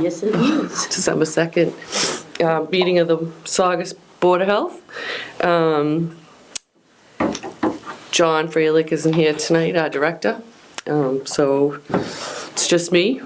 Yes, it is. December 2nd, meeting of the Saugus Board of Health. John Freilich isn't here tonight, our director, so it's just me.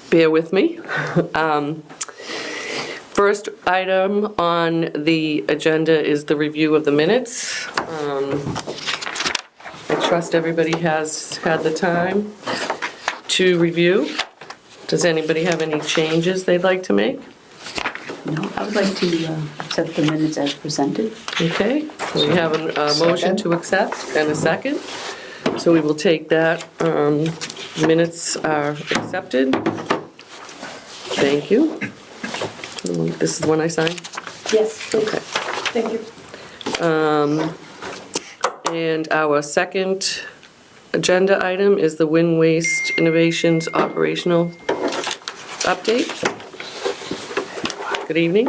Bear with me. First item on the agenda is the review of the minutes. I trust everybody has had the time to review. Does anybody have any changes they'd like to make? No, I would like to accept the minutes as presented. Okay, we have a motion to accept and a second. So we will take that. Minutes are accepted. Thank you. This is the one I signed? Yes, please. Okay. Thank you. And our second agenda item is the Wind Waste Innovations operational update. Good evening.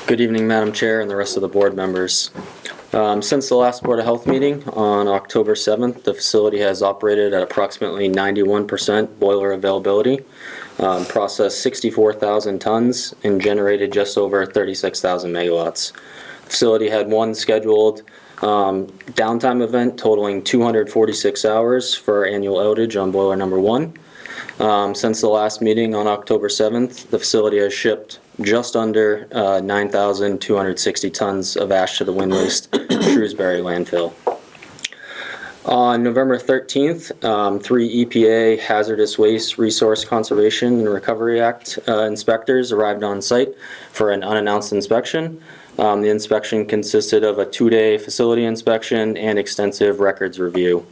Good evening, Madam Chair and the rest of the board members. Since the last Board of Health meeting on October 7th, the facility has operated at approximately 91% boiler availability, processed 64,000 tons, and generated just over 36,000 megawatts. The facility had one scheduled downtime event totaling 246 hours for our annual outage on boiler number 1. Since the last meeting on October 7th, the facility has shipped just under 9,260 tons of ash to the Wind Waste Shrewsbury landfill. On November 13th, 3 EPA Hazardous Waste Resource Conservation and Recovery Act inspectors arrived on site for an unannounced inspection. The inspection consisted of a 2-day facility inspection and extensive records review.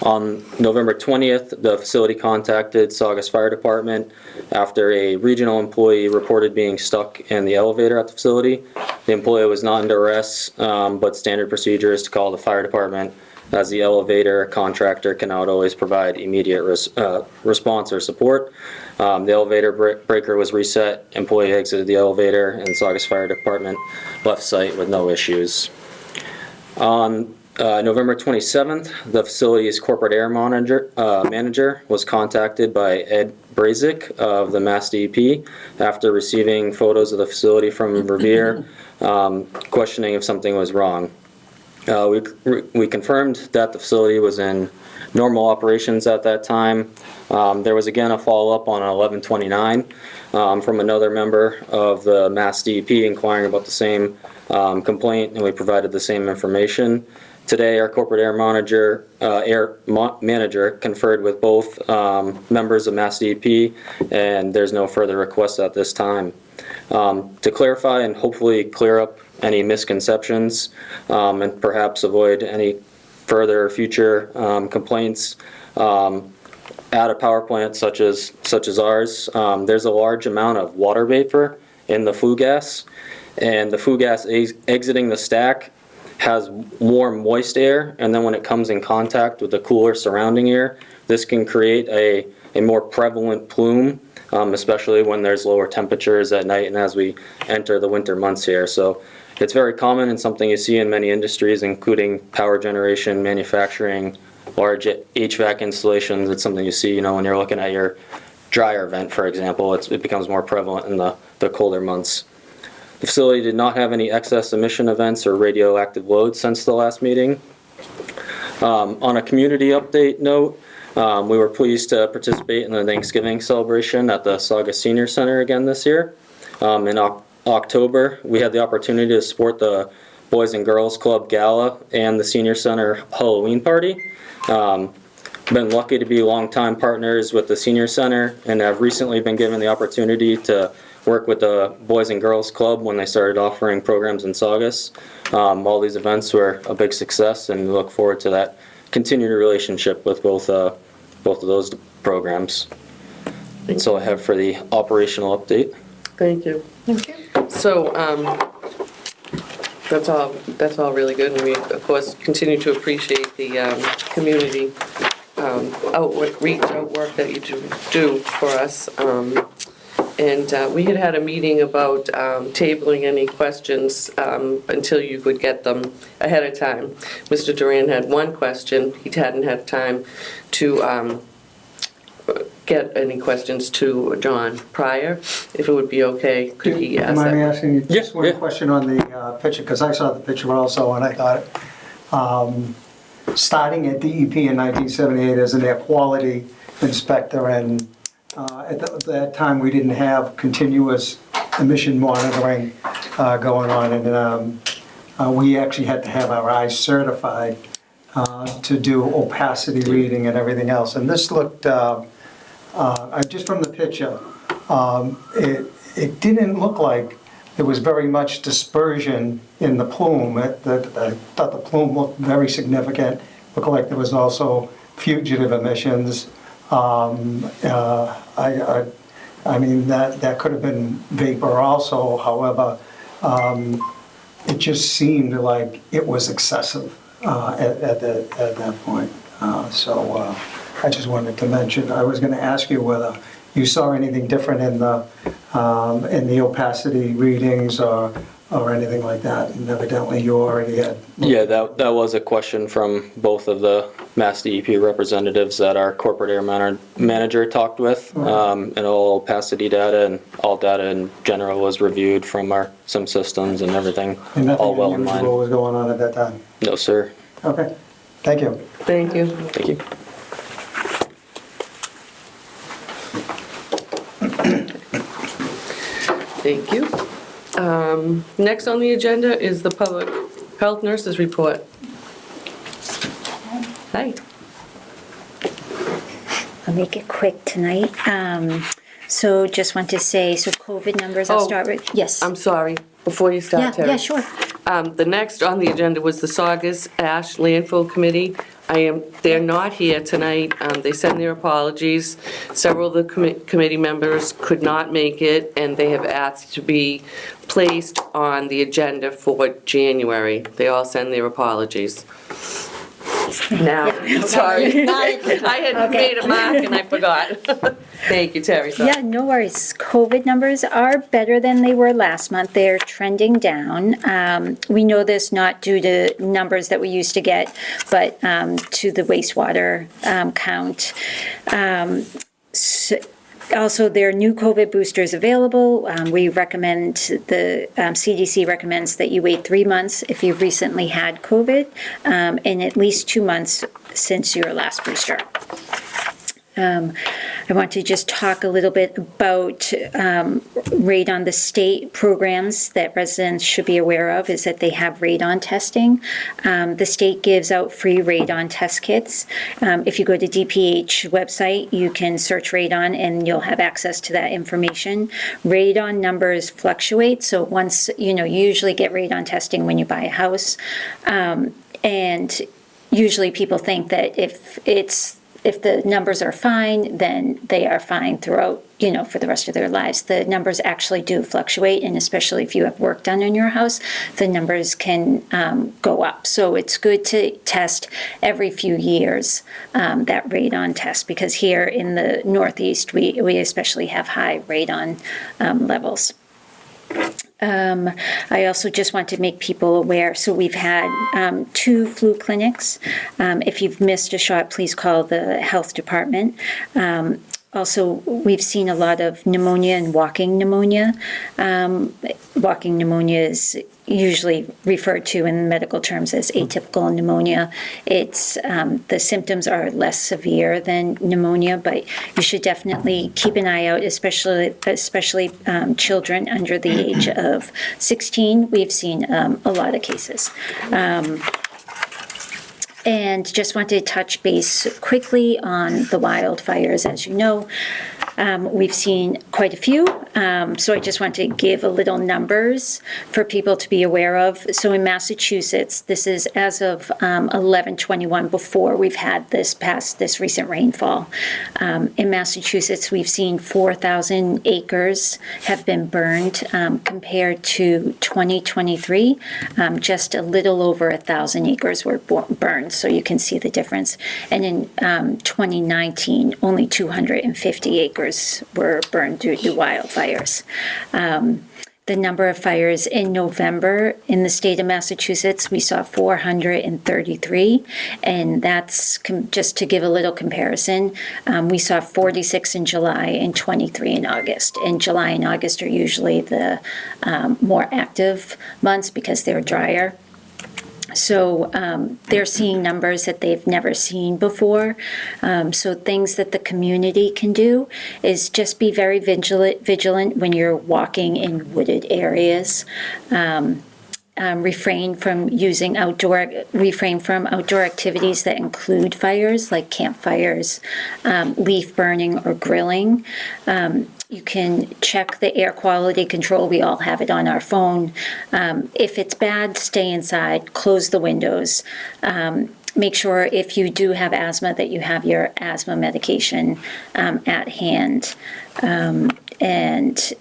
On November 20th, the facility contacted Saugus Fire Department after a regional employee reported being stuck in the elevator at the facility. The employee was not under arrest, but standard procedure is to call the fire department, as the elevator contractor cannot always provide immediate response or support. The elevator breaker was reset, employee exited the elevator, and Saugus Fire Department left site with no issues. On November 27th, the facility's corporate air manager was contacted by Ed Brazick of the Mass DEP after receiving photos of the facility from Revere, questioning if something was wrong. We confirmed that the facility was in normal operations at that time. There was again a follow-up on 11/29 from another member of the Mass DEP inquiring about the same complaint, and we provided the same information. Today, our corporate air manager conferred with both members of Mass DEP, and there's no further requests at this time. To clarify and hopefully clear up any misconceptions and perhaps avoid any further future complaints, at a power plant such as ours, there's a large amount of water vapor in the flue gas, and the flue gas exiting the stack has warm, moist air, and then when it comes in contact with the cooler surrounding air, this can create a more prevalent plume, especially when there's lower temperatures at night and as we enter the winter months here. So it's very common and something you see in many industries, including power generation, manufacturing, large HVAC installations. It's something you see, when you're looking at your dryer vent, for example. It becomes more prevalent in the colder months. The facility did not have any excess emission events or radioactive loads since the last meeting. On a community update note, we were pleased to participate in the Thanksgiving celebration at the Saugus Senior Center again this year. In October, we had the opportunity to support the Boys and Girls Club Gala and the Senior Center Halloween party. Been lucky to be longtime partners with the Senior Center and have recently been given the opportunity to work with the Boys and Girls Club when they started offering programs in Saugus. All these events were a big success, and we look forward to that continued relationship with both of those programs. That's all I have for the operational update. Thank you. Thank you. So that's all really good, and we of course continue to appreciate the community outwork that you do for us. And we had a meeting about tabling any questions until you could get them ahead of time. Mr. Duran had one question. He hadn't had time to get any questions to John prior. If it would be okay, could he ask Mind me that? asking you just Yeah, one yeah. question on the picture, because I saw the picture also, and I thought, starting at DEP in 1978 as an air quality inspector, and at that time, we didn't have continuous emission monitoring going on, and we actually had to have our eyes certified to do opacity reading and everything else. And this looked, just from the picture, it didn't look like there was very much dispersion in the plume. I thought the plume looked very significant. Looked like there was also fugitive emissions. I mean, that could have been vapor also. However, it just seemed like it was excessive at that point. So I just wanted to mention, I was going to ask you whether you saw anything different in the opacity readings or anything like that, and evidently you already had. Yeah, that was a question from both of the Mass DEP representatives that our corporate air manager talked with. And all opacity data and all data in general was reviewed from our SIM systems and everything, And all well nothing in line. unusual was going on at that time? No, sir. Okay, thank you. Thank you. Thank you. Thank you. Next on the agenda is the Public Health Nurses Report. Hi. I'll make it quick tonight. So just want to say, so COVID numbers, I'll Oh, start with, yes. I'm sorry, before you start, Yeah, Terry. yeah, sure. The next on the agenda was the Saugus Ash Landfill Committee. They're not here tonight. They send their apologies. Several of the committee members could not make it, and they have asked to be placed on the agenda for January. They all send their apologies. Now, sorry. I had made a mark and I forgot. Thank you, Terry. Sorry. Yeah, no worries. COVID numbers are better than they were last month. They're trending down. We know this not due to numbers that we used to get, but to the wastewater count. Also, there are new COVID boosters available. We recommend, the CDC recommends that you wait 3 months if you've recently had COVID, and at least 2 months since your last booster. I want to just talk a little bit about radon. The state programs that residents should be aware of is that they have radon testing. The state gives out free radon test kits. If you go to DPH website, you can search radon and you'll have access to that information. Radon numbers fluctuate, so once, you usually get radon testing when you buy a house. And usually people think that if the numbers are fine, then they are fine throughout, for the rest of their lives. The numbers actually do fluctuate, and especially if you have work done in your house, the numbers can go up. So it's good to test every few years, that radon test, because here in the Northeast, we especially have high radon levels. I also just want to make people aware, so we've had 2 flu clinics. If you've missed a shot, please call the health department. Also, we've seen a lot of pneumonia and walking pneumonia. Walking pneumonia is usually referred to in medical terms as atypical pneumonia. It's the symptoms are less severe than pneumonia, but you should definitely keep an eye out, especially children under the age of 16. We've seen a lot of cases. And just wanted to touch base quickly on the wildfires. As you know, we've seen quite a few, so I just want to give a little numbers for people to be aware of. So in Massachusetts, this is as of 11/21, before we've had this recent rainfall. In Massachusetts, we've seen 4,000 acres have been burned, compared to 2023. Just a little over 1,000 acres were burned, so you can see the difference. And in 2019, only 250 acres were burned due to wildfire. wildfires. The number of fires in November in the state of Massachusetts, we saw 433, and that's just to give a little comparison. We saw 46 in July and 23 in August. And July and August are usually the more active months because they're drier. So they're seeing numbers that they've never seen before. So things that the community can do is just be very vigilant when you're walking in wooded areas. Refrain from outdoor activities that include fires, like campfires, leaf burning, or grilling. You can check the air quality control. We all have it on our phone. If it's bad, stay inside, close the windows. Make sure if you do have asthma that you have your asthma medication at hand. And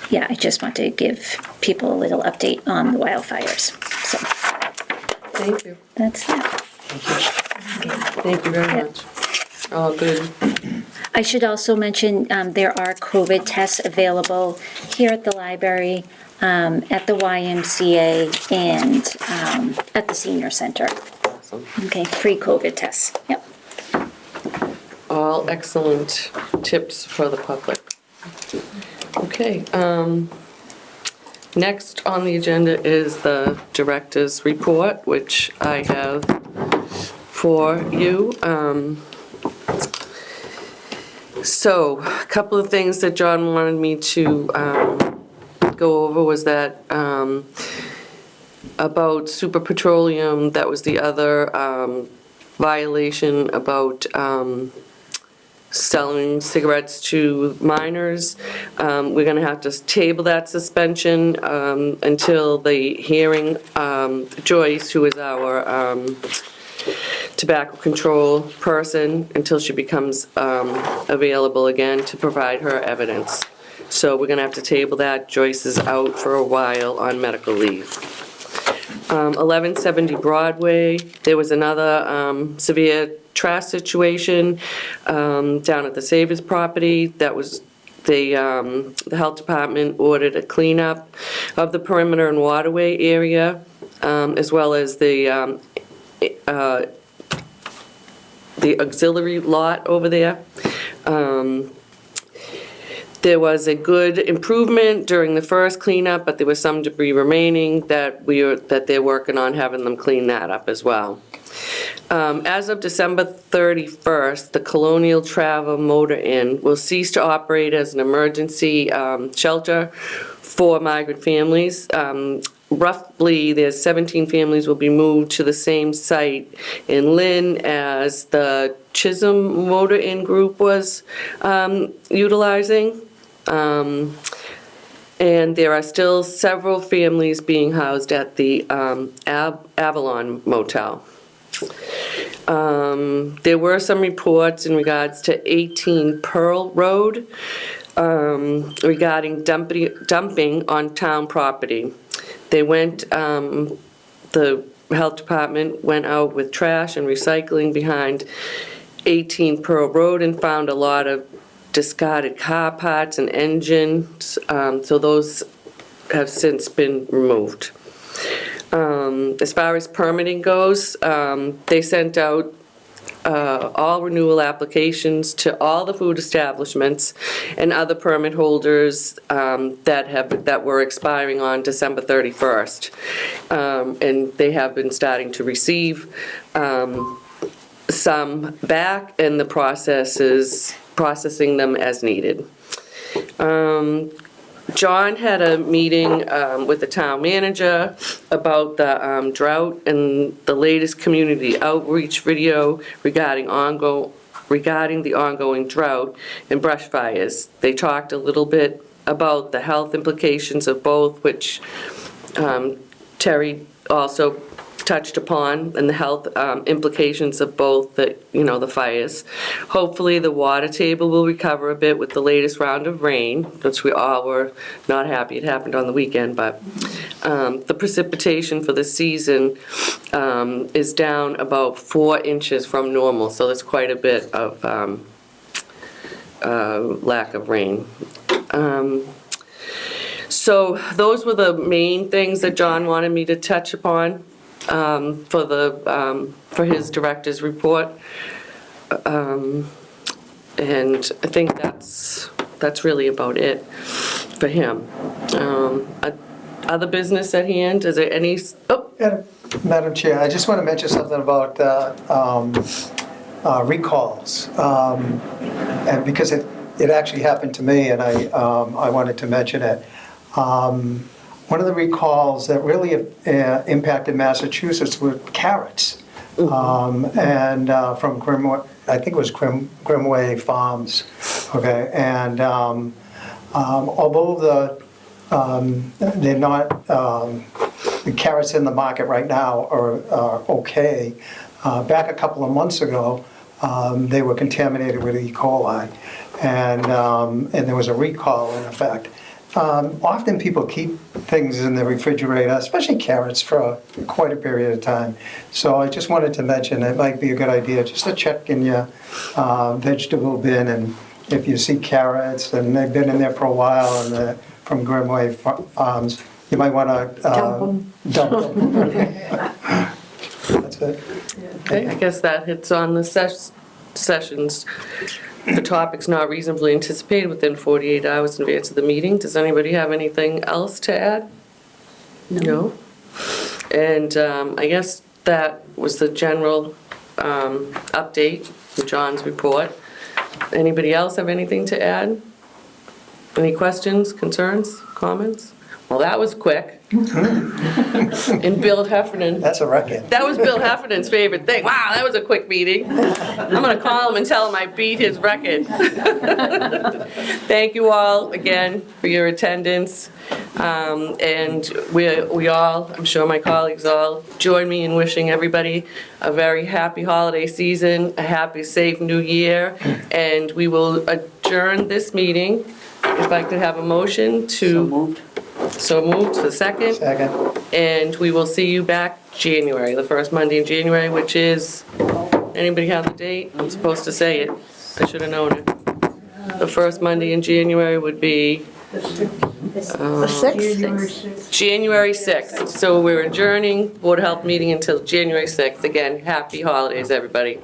yeah, I just want to give people a little update on the wildfires. So Thank you. that's that. Thank you very much. All good. I should also mention there are COVID tests available here at the library, at the YMCA, and at the senior center. Awesome. Okay, free COVID tests. Yep. All excellent tips for the public. Okay, next on the agenda is the director's report, which I have for you. So, a couple of things that John wanted me to go over was that about Super Petroleum, that was the other violation about selling cigarettes to minors. We're gonna have to table that suspension until the hearing. Joyce, who is our tobacco control person, until she becomes available again to provide her evidence. So we're gonna have to table that. Joyce is out for a while on medical leave. 1170 Broadway, there was another severe trash situation down at the Savers property. That was the health department ordered a cleanup of the perimeter and waterway area, as well as the auxiliary lot over there. There was a good improvement during the first cleanup, but there was some debris remaining that they're working on having them clean that up as well. As of December 31st, the Colonial Travel Motor Inn will cease to operate as an emergency shelter for migrant families. Roughly, there's 17 families will be moved to the same site in Lynn as the Chisholm Motor Inn Group was utilizing. And there are still several families being housed at the Avalon Motel. There were some reports in regards to 18 Pearl Road regarding dumping on town property. They went, the health department went out with trash and recycling behind 18 Pearl Road and found a lot of discarded car parts and engines, so those have since been removed. As far as permitting goes, they sent out all renewal applications to all the food establishments and other permit holders that were expiring on December 31st. And they have been starting to receive some back, and the process is processing them as needed. John had a meeting with the town manager about the drought and the latest community outreach video regarding the ongoing drought and brush fires. They talked a little bit about the health implications of both, which Terry also touched upon, and the health implications of both the fires. Hopefully the water table will recover a bit with the latest round of rain, which we all were not happy it happened on the weekend, but the precipitation for the season is down about 4 inches from normal, so there's quite a bit of lack of rain. So those were the main things that John wanted me to touch upon for his director's report. And I think that's really about it for him. Other business at hand, is there any, Yeah, Madam Chair, I just want to mention something about recalls. And because it actually happened to me, and I wanted to mention it. One of the recalls that really impacted Massachusetts were carrots. And from Grimway, I think it was Grimway Farms, okay? And although they're not, the carrots in the market right now are okay, back a couple of months ago, they were contaminated with E. coli. And there was a recall in effect. Often people keep things in the refrigerator, especially carrots, for quite a period of time. So I just wanted to mention it might be a good idea just to check in your vegetable bin, and if you see carrots and they've been in there for a while and they're from Grimway Farms, you might want to dump them. That's it. okay, I guess that hits on the sessions. The topic's not reasonably anticipated within 48 hours in advance of the meeting. Does anybody have anything else to add? No? And I guess that was the general update from John's report. Anybody else have anything to add? Any questions, concerns, comments? Well, that was quick. And Bill Heffernan. That's a record. That was Bill Heffernan's favorite thing. Wow, that was a quick meeting. I'm going to call him and tell him I beat his record. Thank you all again for your attendance. And we all, I'm sure my colleagues all, join me in wishing everybody a very happy holiday season, a happy, safe new year. And we will adjourn this meeting. If I could have a motion to... So moved for the second. Second. And we will see you back January, the first Monday in January, which is, anybody have the date? I'm supposed to say it. I should have known it. The first Monday in January would be January 6th. So we're adjourning Board of Health meeting until January 6th. Again, happy holidays, everybody.